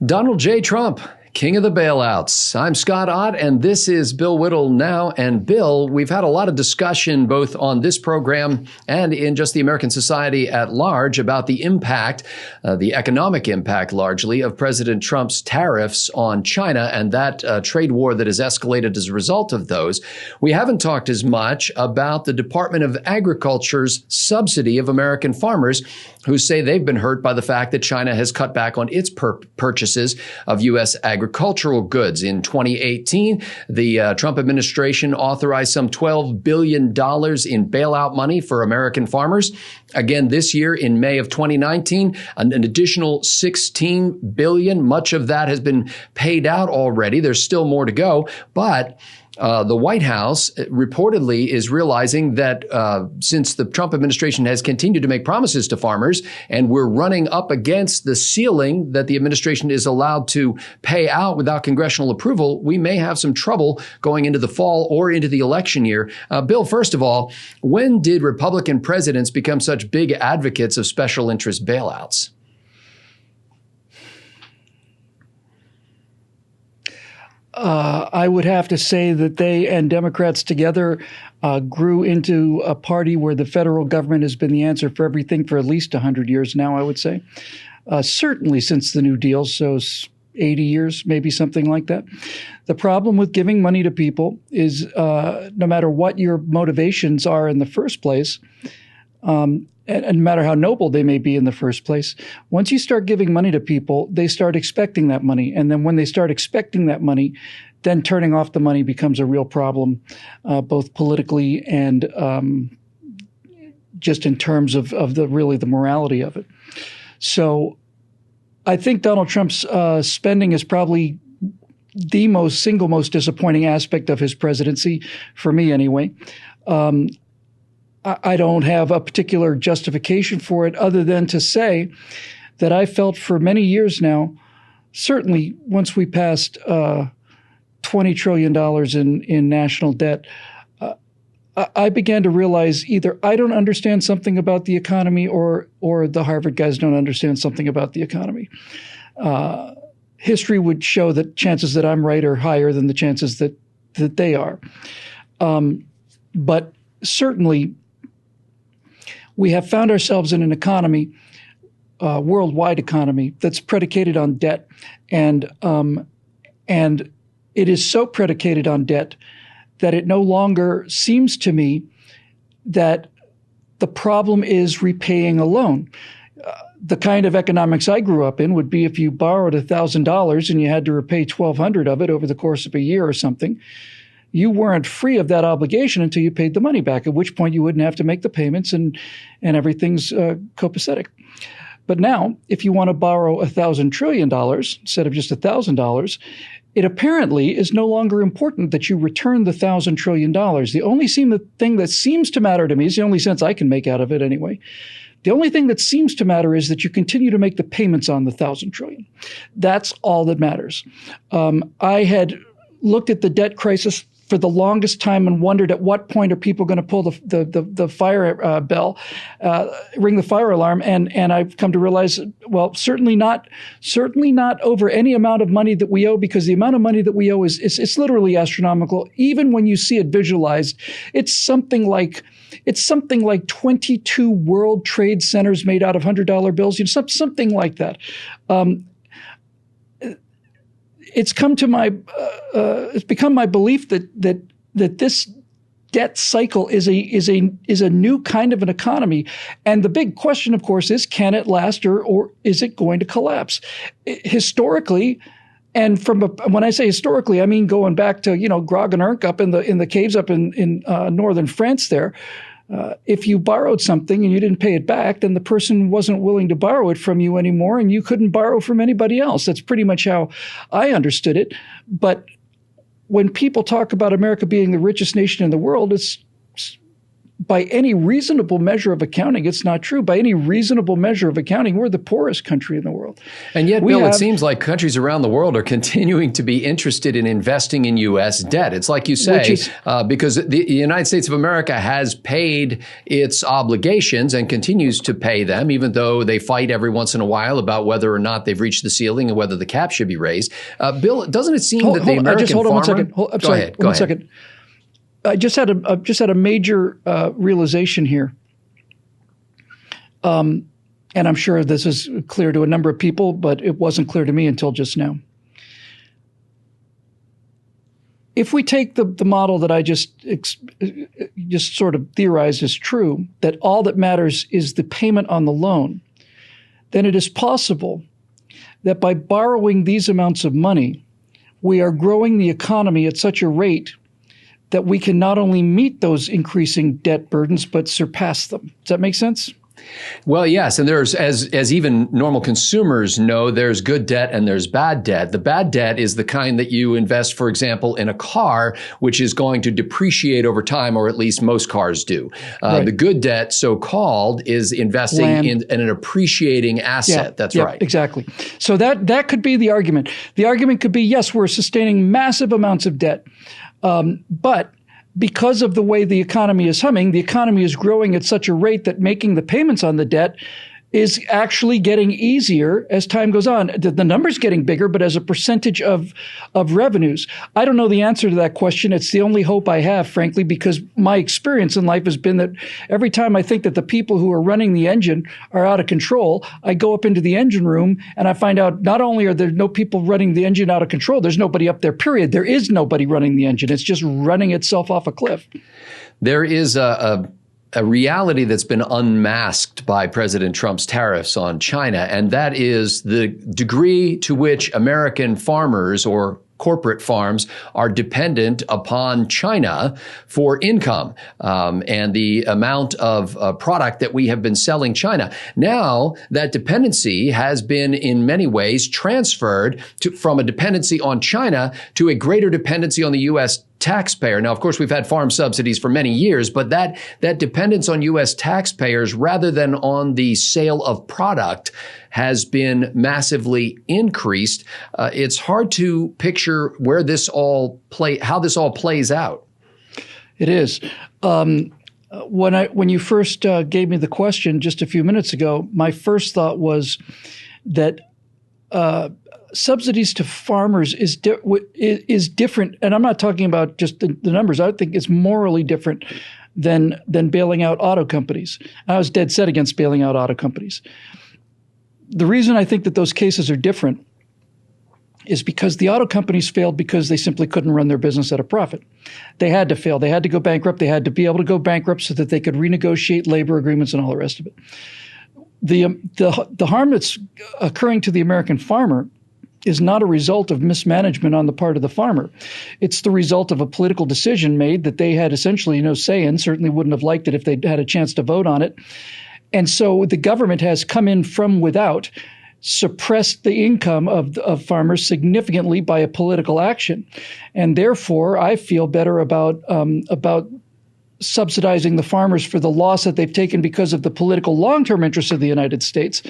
Donald J. Trump, king of the bailouts. I'm Scott Ott, and this is Bill Whittle Now. And Bill, we've had a lot of discussion both on this program and in just the American society at large about the impact, the economic impact largely, of President Trump's tariffs on China and that trade war that has escalated as a result of those. We haven't talked as much about the Department of Agriculture's subsidy of American farmers who say they've been hurt by the fact that China has cut back on its purchases of U.S. agricultural goods. In 2018, the Trump administration authorized some $12 billion in bailout money for American farmers. Again, this year, in May of 2019, an additional $16 billion. Much of that has been paid out already. There's still more to go, but the White House reportedly is realizing that since the Trump administration has continued to make promises to farmers and we're running up against the ceiling that the administration is allowed to pay out without congressional approval, we may have some trouble going into the fall or into the election year. Bill, first of all, when did Republican presidents become such big advocates of special interest bailouts? I would have to say that they and Democrats together grew into a party where the federal government has been the answer for everything for at least 100 years now, I would say. Certainly since the New Deal, so 80 years, maybe something like that. The problem with giving money to people is no matter what your motivations are in the first place, and no matter how noble they may be in the first place, once you start giving money to people, they start expecting that money. And then when they start expecting that money, then turning off the money becomes a real problem, both politically and just in terms of the morality of it. So I think Donald Trump's spending is probably the single most disappointing aspect of his presidency, for me anyway. I don't have a particular justification for it other than to say that I felt for many years now, certainly once we passed $20 trillion in national debt, I began to realize either I don't understand something about the economy or the Harvard guys don't understand something about the economy. History would show that chances that I'm right are higher than the chances that they are. But certainly, we have found ourselves in an economy, worldwide economy, that's predicated on debt. And it is so predicated on debt that it no longer seems to me that the problem is repaying a loan. The kind of economics I grew up in would be if you borrowed $1,000 and you had to repay $1,200 of it over the course of a year or something, you weren't free of that obligation until you paid the money back, at which point you wouldn't have to make the payments and everything's copacetic. But now, if you want to borrow $1,000 trillion instead of just $1,000, it apparently is no longer important that you return the $1,000 trillion. The only thing that seems to matter to me is the only sense I can make out of it anyway. The only thing that seems to matter is that you continue to make the payments on the $1,000 trillion. That's all that matters. I had looked at the debt crisis for the longest time and wondered at what point are people going to pull the fire bell, ring the fire alarm, and I've come to realize, well, certainly not over any amount of money that we owe, because the amount of money that we owe is literally astronomical. Even when you see it visualized, it's something like 22 World Trade Centers made out of $100 bills, something like that. It's become my belief that this debt cycle is a new kind of an economy, and the big question, of course, is can it last or is it going to collapse? Historically, and when I say historically, I mean going back to Grog and Urk up in the caves up in northern France there. If you borrowed something and you didn't pay it back, then the person wasn't willing to borrow it from you anymore, and you couldn't borrow from anybody else. That's pretty much how I understood it. But when people talk about America being the richest nation in the world, it's by any reasonable measure of accounting, it's not true. By any reasonable measure of accounting, we're the poorest country in the world. And yet, Bill, it seems like countries around the world are continuing to be interested in investing in U.S. debt. It's like you say, because the United States of America has paid its obligations and continues to pay them, even though they fight every once in a while about whether or not they've reached the ceiling and whether the cap should be raised. Bill, doesn't it seem that the American farmer— Hold on 1 second. Go ahead. One second. I just had a major realization here, and I'm sure this is clear to a number of people, but it wasn't clear to me until just now. If we take the model that I just sort of theorized as true, that all that matters is the payment on the loan, then it is possible that by borrowing these amounts of money, we are growing the economy at such a rate that we can not only meet those increasing debt burdens, but surpass them. Does that make sense? Well, yes. And there's, as even normal consumers know, there's good debt and there's bad debt. The bad debt is the kind that you invest, for example, in a car, which is going to depreciate over time, or at least most cars do. Right. The good debt, so-called, is investing in an appreciating asset. That's right. Exactly. So that could be the argument. The argument could be, yes, we're sustaining massive amounts of debt. But because of the way the economy is humming, the economy is growing at such a rate that making the payments on the debt is actually getting easier as time goes on. The number's getting bigger, but as a percentage of revenues. I don't know the answer to that question. It's the only hope I have, frankly, because my experience in life has been that every time I think that the people who are running the engine are out of control, I go up into the engine room and I find out not only are there no people running the engine out of control, there's nobody up there, period. There is nobody running the engine. It's just running itself off a cliff. There is a reality that's been unmasked by President Trump's tariffs on China, and that is the degree to which American farmers or corporate farms are dependent upon China for income and the amount of product that we have been selling China. Now, that dependency has been in many ways transferred from a dependency on China to a greater dependency on the U.S. taxpayer. Now, of course, we've had farm subsidies for many years, but that dependence on U.S. taxpayers rather than on the sale of product has been massively increased. It's hard to picture where how this all plays out. It is. When you first gave me the question just a few minutes ago, my first thought was that subsidies to farmers is different, and I'm not talking about just the numbers. I think it's morally different than bailing out auto companies. I was dead set against bailing out auto companies. The reason I think that those cases are different is because the auto companies failed because they simply couldn't run their business at a profit. They had to fail. They had to go bankrupt. They had to be able to go bankrupt so that they could renegotiate labor agreements and all the rest of it. The harm that's occurring to the American farmer is not a result of mismanagement on the part of the farmer. It's the result of a political decision made that they had essentially no say in, certainly wouldn't have liked it if they'd had a chance to vote on it. And so the government has come in from without, suppressed the income of farmers significantly by a political action. And therefore, I feel better about subsidizing the farmers for the loss that they've taken because of the political long-term interests of the United States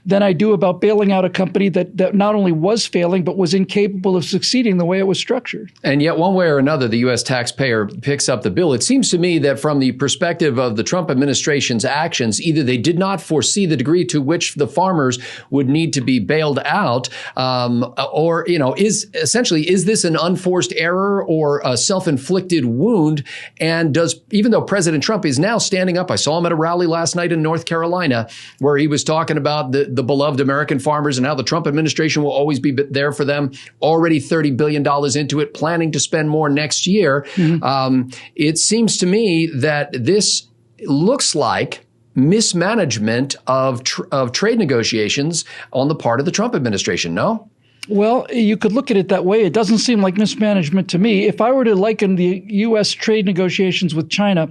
than I do about bailing out a company that not only was failing, but was incapable of succeeding the way it was structured. And yet, one way or another, the U.S. taxpayer picks up the bill. It seems to me that from the perspective of the Trump administration's actions, either they did not foresee the degree to which the farmers would need to be bailed out, or, is this an unforced error or a self-inflicted wound? And even though President Trump is now standing up, I saw him at a rally last night in North Carolina where he was talking about the beloved American farmers and how the Trump administration will always be there for them, already $30 billion into it, planning to spend more next year. Mm-hmm. It seems to me that this looks like mismanagement of trade negotiations on the part of the Trump administration, no? Well, you could look at it that way. It doesn't seem like mismanagement to me. If I were to liken the U.S. trade negotiations with China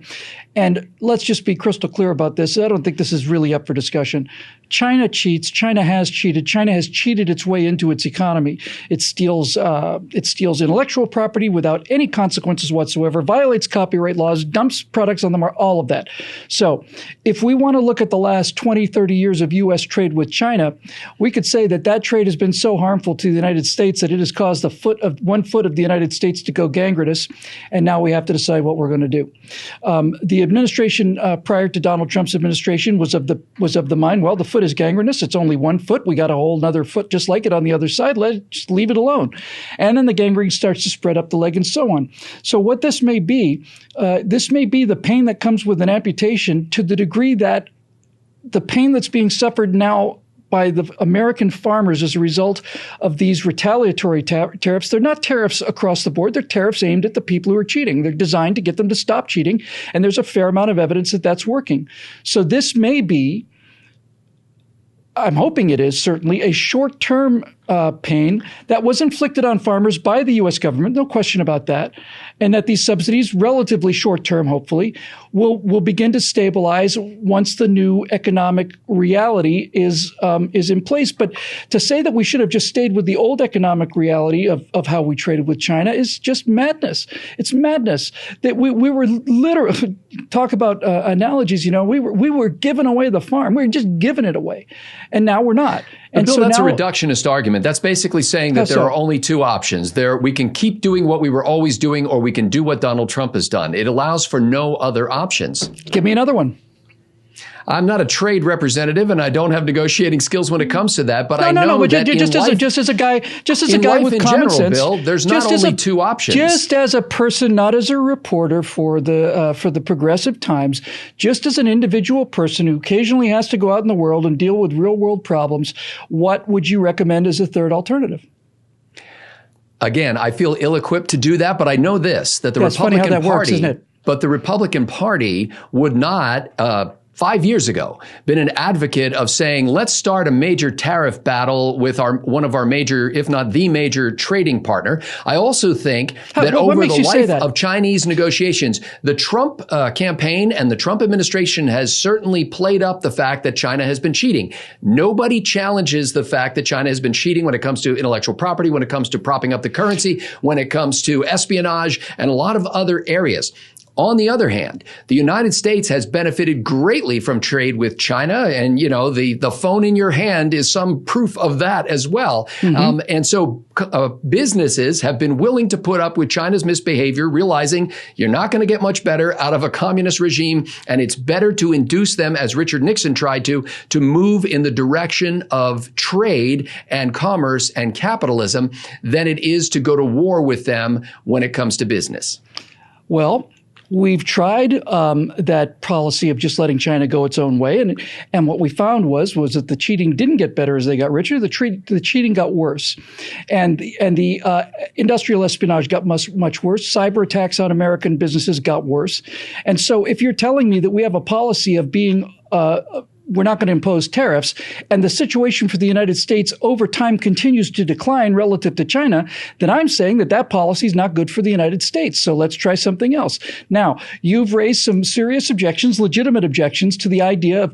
And let's just be crystal clear about this. I don't think this is really up for discussion. China cheats. China has cheated. China has cheated its way into its economy. It steals intellectual property without any consequences whatsoever, violates copyright laws, dumps products on the market, all of that. So if we want to look at the last 20, 30 years of U.S. trade with China, we could say that that trade has been so harmful to the United States that it has caused 1 foot of the United States to go gangrenous. And now we have to decide what we're going to do. The administration prior to Donald Trump's administration was of the mind, well, the foot is gangrenous. It's only 1 foot. We got a whole another foot just like it on the other side. Let's just leave it alone. And then the gangrene starts to spread up the leg and so on. So what this may be the pain that comes with an amputation, to the degree that the pain that's being suffered now by the American farmers as a result of these retaliatory tariffs. They're not tariffs across the board. They're tariffs aimed at the people who are cheating. They're designed to get them to stop cheating. And there's a fair amount of evidence that that's working. So this may be, I'm hoping it is certainly, a short-term pain that was inflicted on farmers by the U.S. government, no question about that, and that these subsidies, relatively short-term, hopefully, will begin to stabilize once the new economic reality is in place. But to say that we should have just stayed with the old economic reality of how we traded with China is just madness. It's madness that we were literally, talk about analogies, we were giving away the farm. We were just giving it away, and now we're not. And Bill, so that's a reductionist argument. That's basically saying that there are only two options. We can keep doing what we were always doing, or we can do what Donald Trump has done. It allows for no other options. Give me another one. I'm not a trade representative, and I don't have negotiating skills when it comes to that. But I know that just as a guy with common sense, Bill, there's not only two options. Just as a person, not as a reporter for the Progressive Times, just as an individual person who occasionally has to go out in the world and deal with real world problems, what would you recommend as a third alternative? Again, I feel ill-equipped to do that, but I know this: that the Republican Party, but the Republican Party would not. 5 years ago, been an advocate of saying, let's start a major tariff battle with one of our major, if not the major, trading partner. I also think that over the life of Chinese negotiations, the Trump campaign and the Trump administration has certainly played up the fact that China has been cheating. Nobody challenges the fact that China has been cheating when it comes to intellectual property, when it comes to propping up the currency, when it comes to espionage, and a lot of other areas. On the other hand, the United States has benefited greatly from trade with China. And, the phone in your hand is some proof of that as well. Mm-hmm. And so businesses have been willing to put up with China's misbehavior, realizing you're not going to get much better out of a communist regime. And it's better to induce them, as Richard Nixon tried to move in the direction of trade and commerce and capitalism than it is to go to war with them when it comes to business. Well, we've tried that policy of just letting China go its own way, and what we found was that the cheating didn't get better as they got richer. The cheating got worse, and the industrial espionage got much worse. Cyber attacks on American businesses got worse, and so if you're telling me that we have a policy of being we're not going to impose tariffs, and the situation for the United States over time continues to decline relative to China, then I'm saying that policy is not good for the United States. So let's try something else. Now, you've raised some serious objections, legitimate objections, to the idea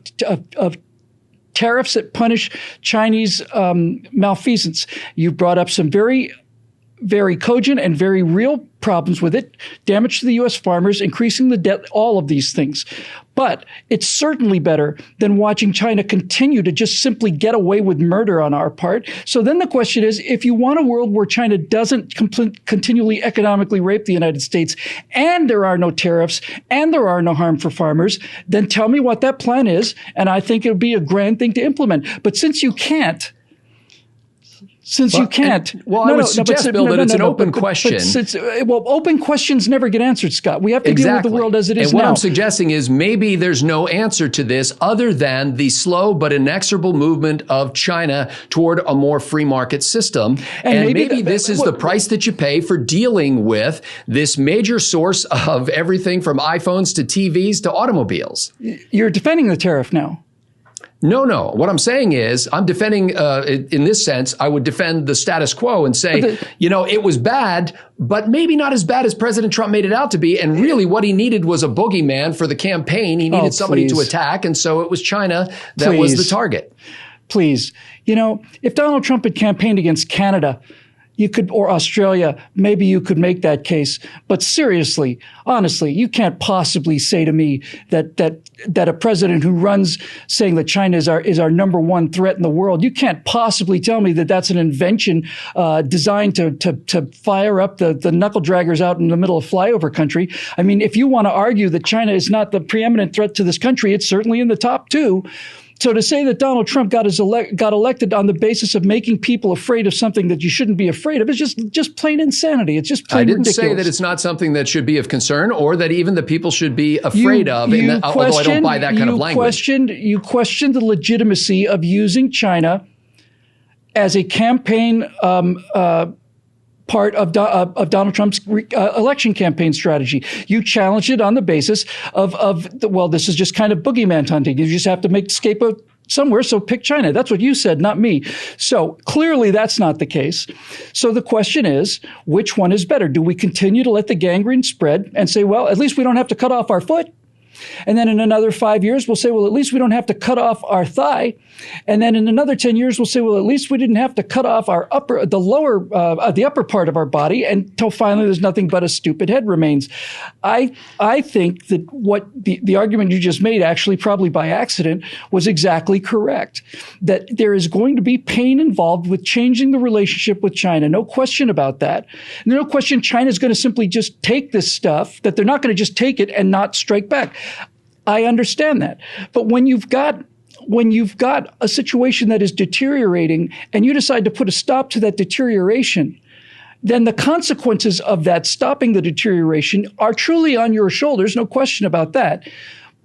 of tariffs that punish Chinese malfeasance. You've brought up some very, very cogent and very real problems with it, damage to the U.S. farmers, increasing the debt, all of these things. But it's certainly better than watching China continue to just simply get away with murder on our part. So then the question is, if you want a world where China doesn't continually economically rape the United States, and there are no tariffs, and there are no harm for farmers, then tell me what that plan is, and I think it would be a grand thing to implement. But since you can't, you can't. I would suggest, Bill, that it's an open question. Open questions never get answered, Scott. We have to deal with the world as it is now. And what I'm suggesting is maybe there's no answer to this other than the slow but inexorable movement of China toward a more free market system. And maybe this is the price that you pay for dealing with this major source of everything from iPhones to TVs to automobiles. You're defending the tariff now. No. What I'm saying is I'm defending, in this sense, I would defend the status quo and say, it was bad, but maybe not as bad as President Trump made it out to be. And really what he needed was a boogeyman for the campaign. He needed somebody to attack. And so it was China that was the target. Please. If Donald Trump had campaigned against Canada, or Australia, maybe you could make that case. But seriously, honestly, you can't possibly say to me that a president who runs saying that China is our number one threat in the world, you can't possibly tell me that that's an invention designed to fire up the knuckle draggers out in the middle of flyover country. I mean, if you want to argue that China is not the preeminent threat to this country, it's certainly in the top two. So to say that Donald Trump got elected on the basis of making people afraid of something that you shouldn't be afraid of is just plain insanity. It's just plain ridiculous. I didn't say that it's not something that should be of concern or that even the people should be afraid of, although I don't buy that kind of language. You questioned the legitimacy of using China as a campaign part of Donald Trump's election campaign strategy. You challenged it on the basis of this is just kind of boogeyman hunting. You just have to make the scapegoat somewhere, so pick China. That's what you said, not me. So clearly that's not the case. So the question is, which one is better? Do we continue to let the gangrene spread and say, well, at least we don't have to cut off our foot? And then in another 5 years, we'll say, well, at least we don't have to cut off our thigh. And then in another 10 years, we'll say, well, at least we didn't have to cut off the upper part of our body until finally there's nothing but a stupid head remains. I think that what the argument you just made, actually probably by accident, was exactly correct. That there is going to be pain involved with changing the relationship with China. No question about that. And no question China's going to simply just take this stuff, that they're not going to just take it and not strike back. I understand that. But when you've got a situation that is deteriorating and you decide to put a stop to that deterioration, then the consequences of that stopping the deterioration are truly on your shoulders, no question about that.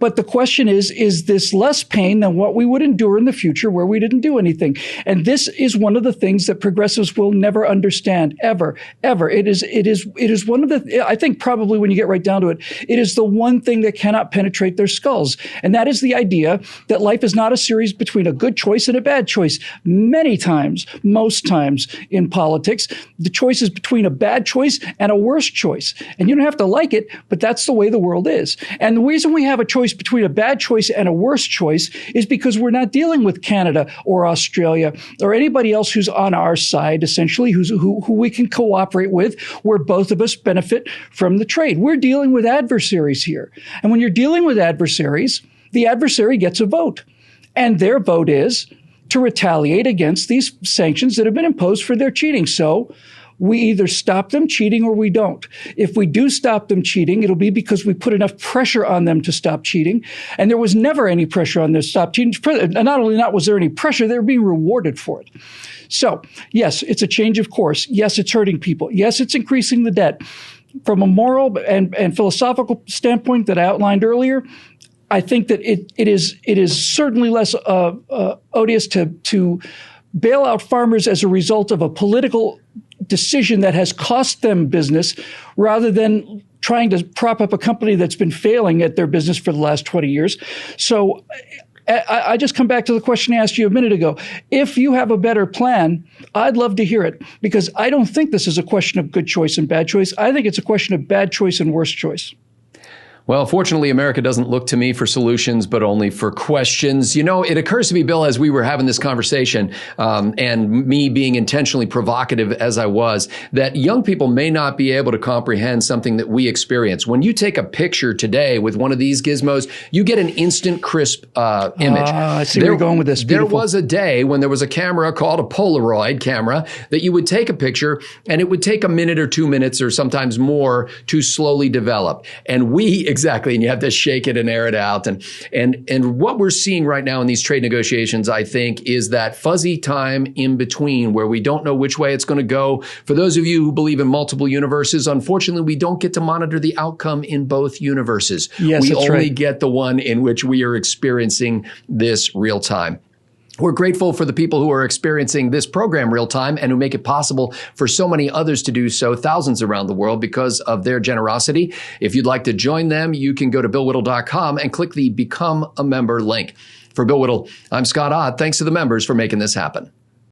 But the question is this less pain than what we would endure in the future where we didn't do anything? And this is one of the things that progressives will never understand, ever. It is one of the, I think probably when you get right down to it, it is the one thing that cannot penetrate their skulls. And that is the idea that life is not a series between a good choice and a bad choice. Many times, most times in politics, the choice is between a bad choice and a worse choice. And you don't have to like it, but that's the way the world is. And the reason we have a choice between a bad choice and a worse choice is because we're not dealing with Canada or Australia or anybody else who's on our side, essentially, who we can cooperate with, where both of us benefit from the trade. We're dealing with adversaries here. And when you're dealing with adversaries, the adversary gets a vote. And their vote is to retaliate against these sanctions that have been imposed for their cheating. So we either stop them cheating or we don't. If we do stop them cheating, it'll be because we put enough pressure on them to stop cheating. And there was never any pressure on them to stop cheating. Not only was there any pressure, they were being rewarded for it. So, yes, it's a change of course. Yes, it's hurting people. Yes, it's increasing the debt. From a moral and philosophical standpoint that I outlined earlier, I think that it is certainly less odious to bail out farmers as a result of a political decision that has cost them business rather than trying to prop up a company that's been failing at their business for the last 20 years. So I just come back to the question I asked you a minute ago. If you have a better plan, I'd love to hear it, because I don't think this is a question of good choice and bad choice. I think it's a question of bad choice and worse choice. Well, fortunately, America doesn't look to me for solutions, but only for questions. You know, it occurs to me, Bill, as we were having this conversation, and me being intentionally provocative as I was, that young people may not be able to comprehend something that we experience. When you take a picture today with one of these gizmos, you get an instant crisp image. I see where you're going with this. Beautiful. There was a day when there was a camera called a Polaroid camera that you would take a picture and it would take a minute or 2 minutes or sometimes more to slowly develop. And exactly. And you have to shake it and air it out. And what we're seeing right now in these trade negotiations, I think, is that fuzzy time in between where we don't know which way it's going to go. For those of you who believe in multiple universes, unfortunately, we don't get to monitor the outcome in both universes. Yes, we that's only right. get the one in which we are experiencing this real time. We're grateful for the people who are experiencing this program real time and who make it possible for so many others to do so, thousands around the world, because of their generosity. If you'd like to join them, you can go to BillWhittle.com and click the Become a Member link. For Bill Whittle, I'm Scott Ott. Thanks to the members for making this happen.